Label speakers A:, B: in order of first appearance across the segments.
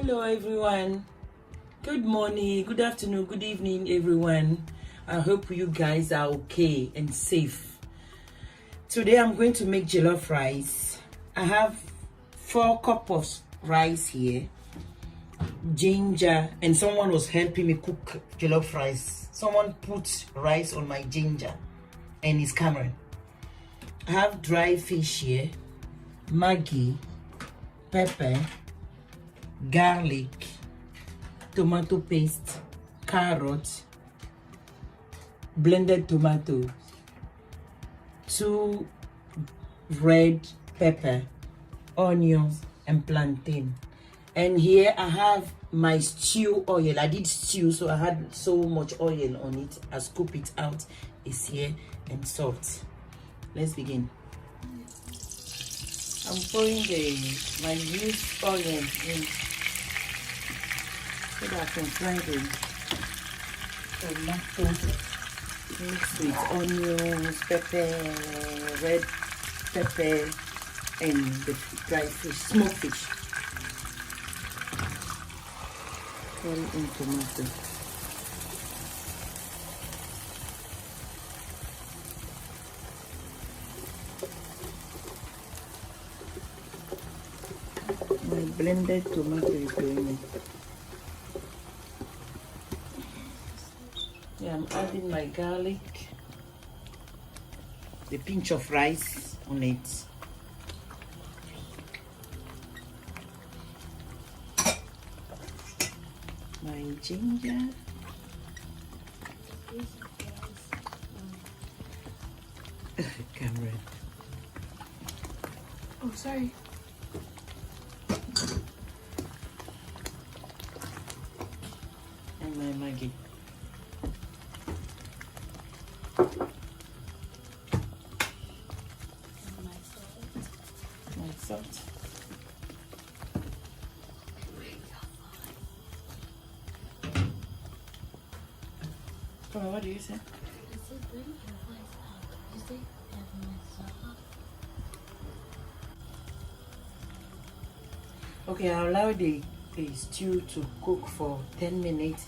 A: Hello everyone, good morning, good afternoon, good evening everyone. I hope you guys are okay and safe. Today I'm going to make jollof rice. I have 4 cups of rice here, ginger, and someone was helping me cook jollof rice. Someone put rice on my ginger and it's Cameron. I have dry fish here, Maggi, pepper, garlic, tomato paste, carrot, blended tomato, 2 red pepper, onions, and plantain. And here I have my stew oil. I did stew, so I had so much oil on it. I scoop it out. It's here, and salt. Let's begin. I'm pouring my used oil in so that I can fry the tomato mixed with onions, pepper, red pepper, and the dry fish, smoked fish. Pour in tomato. My blended tomato is going in. Yeah, I'm adding my garlic, the pinch of rice on it. My ginger. Cameron.
B: Oh, sorry.
A: And my Maggi. My salt. Come on, what do you say? Okay, I'll allow the stew to cook for 10 minutes.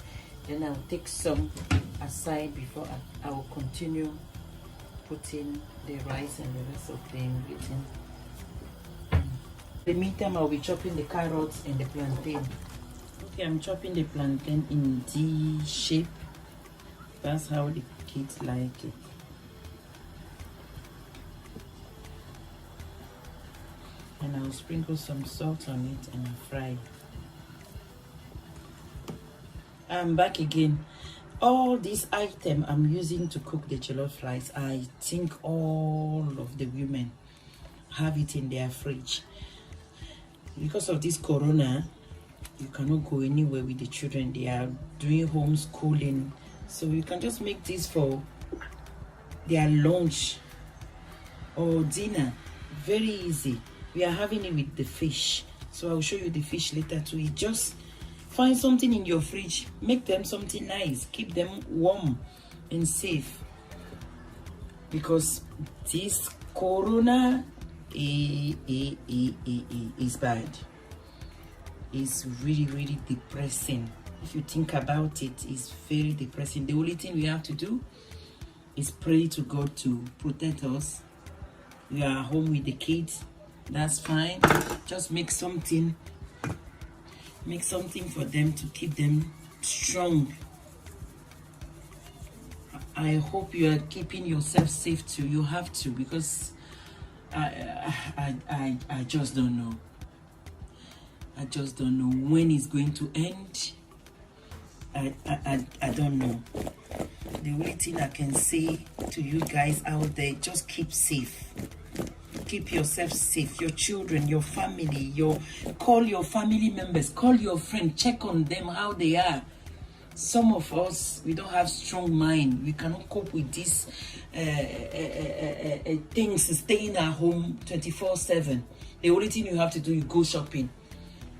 A: Then I'll take some aside before I will continue putting the rice and the rest of the ingredients. In the meantime, I'll be chopping the carrots and the plantain. Okay, I'm chopping the plantain in D shape. That's how the kids like it. And I'll sprinkle some salt on it and I'll fry. I'm back again. All these items I'm using to cook the jollof rice, I think all of the women have it in their fridge. Because of this corona, you cannot go anywhere with the children. They are doing homeschooling. So you can just make this for their lunch or dinner. Very easy. We are having it with the fish. So I'll show you the fish later too. You just find something in your fridge. Make them something nice. Keep them warm and safe. Because this corona is bad. It's really, really depressing. If you think about it, it's very depressing. The only thing we have to do is pray to God to protect us. We are home with the kids. That's fine. Just make something for them to keep them strong. I hope you are keeping yourself safe too. You have to, because I just don't know. I just don't know when it's going to end. I don't know. The only thing I can say to you guys out there, just keep safe. Keep yourself safe. Your children, your family, call your family members, call your friend, check on them, how they are. Some of us, we don't have strong mind. We cannot cope with these things, staying at home 24/7. The only thing you have to do is go shopping.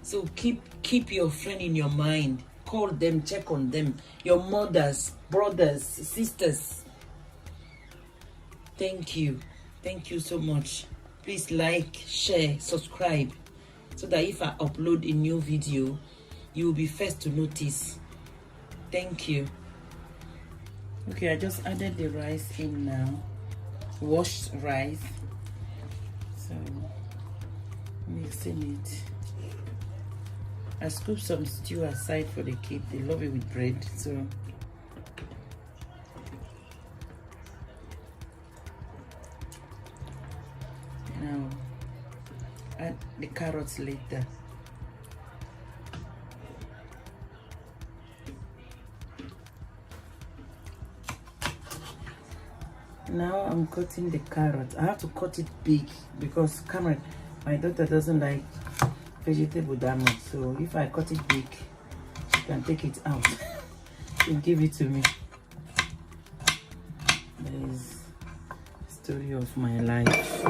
A: So keep your friend in your mind. Call them, check on them. Your mothers, brothers, sisters. Thank you. Thank you so much. Please like, share, subscribe, so that if I upload a new video, you will be first to notice. Thank you. Okay, I just added the rice in now, washed rice. So mixing it. I scoop some stew aside for the kids. They love it with bread. So now add the carrots later. Now I'm cutting the carrot. I have to cut it big because Cameron, my daughter, doesn't like vegetable that much. So if I cut it big, she can take it out and give it to me. That is the story of my life.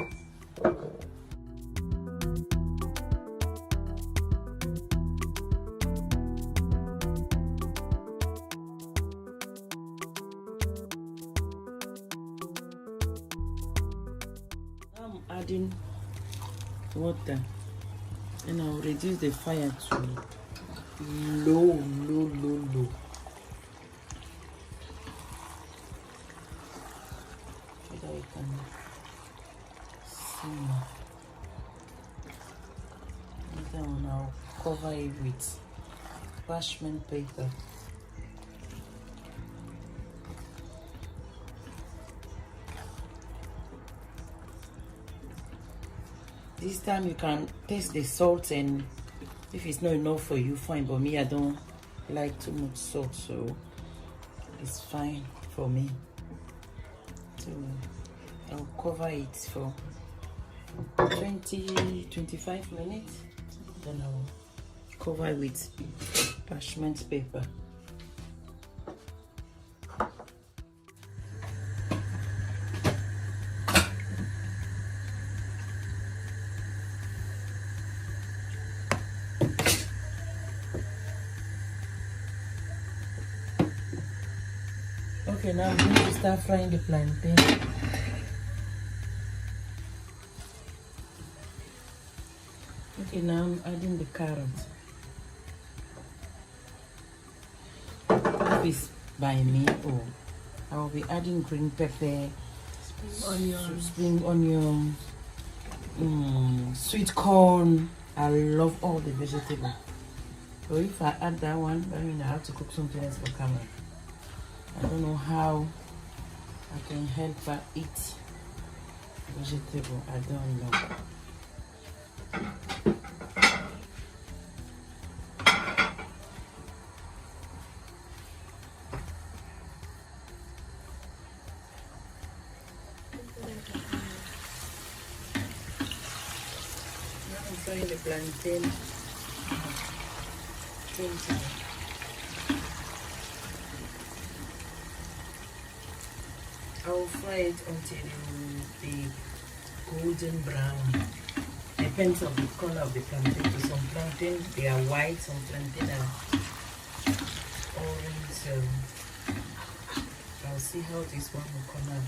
A: I'm adding water and I'll reduce the fire to low. So that we can simmer. Then I'll cover it with parchment paper. This time you can taste the salt, and if it's not enough for you, fine. But me, I don't like too much salt, so it's fine for me. So I'll cover it for 20-25 minutes. Then I'll cover it with parchment paper. Okay, now I'm going to start frying the plantain. Okay, now I'm adding the carrot. If it's by me, I will be adding green pepper, spring onion, sweet corn. I love all the vegetables. So if I add that one, I mean I have to cook something else for camera. I don't know how I can help her eat vegetable. I don't know. Now I'm frying the plantain. I'll fry it until the golden brown. Depends on the color of the plantain. So some plantain they are white, some plantain are orange. So I'll see how this one will come out.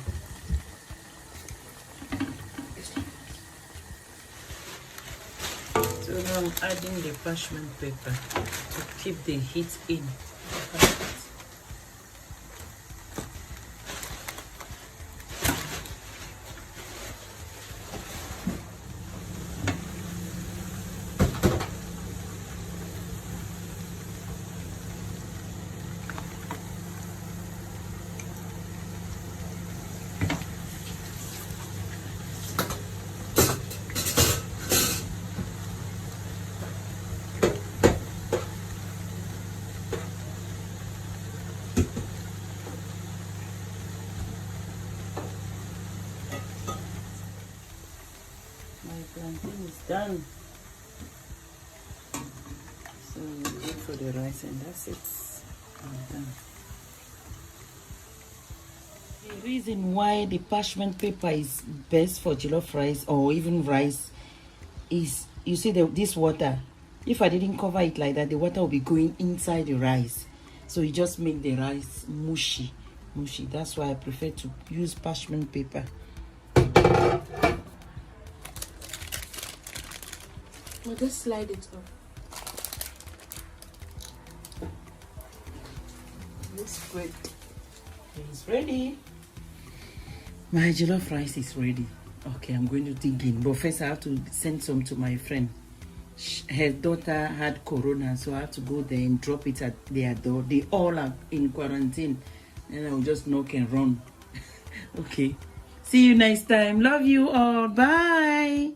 A: So now I'm adding the parchment paper to keep the heat in. Plantain is done. So we wait for the rice and that's it. I'm done. The reason why the parchment paper is best for jollof rice or even rice is, you see this water, if I didn't cover it like that, the water will be going inside the rice. So you just make the rice mushy. That's why I prefer to use parchment paper.
B: We'll just slide it off. looks great.
A: It's ready. My jollof rice is ready. Okay, I'm going to dig in. But first, I have to send some to my friend. Her daughter had corona, so I have to go there and drop it at their door. They all are in quarantine. And I'll just knock and run. Okay. See you next time. Love you all. Bye.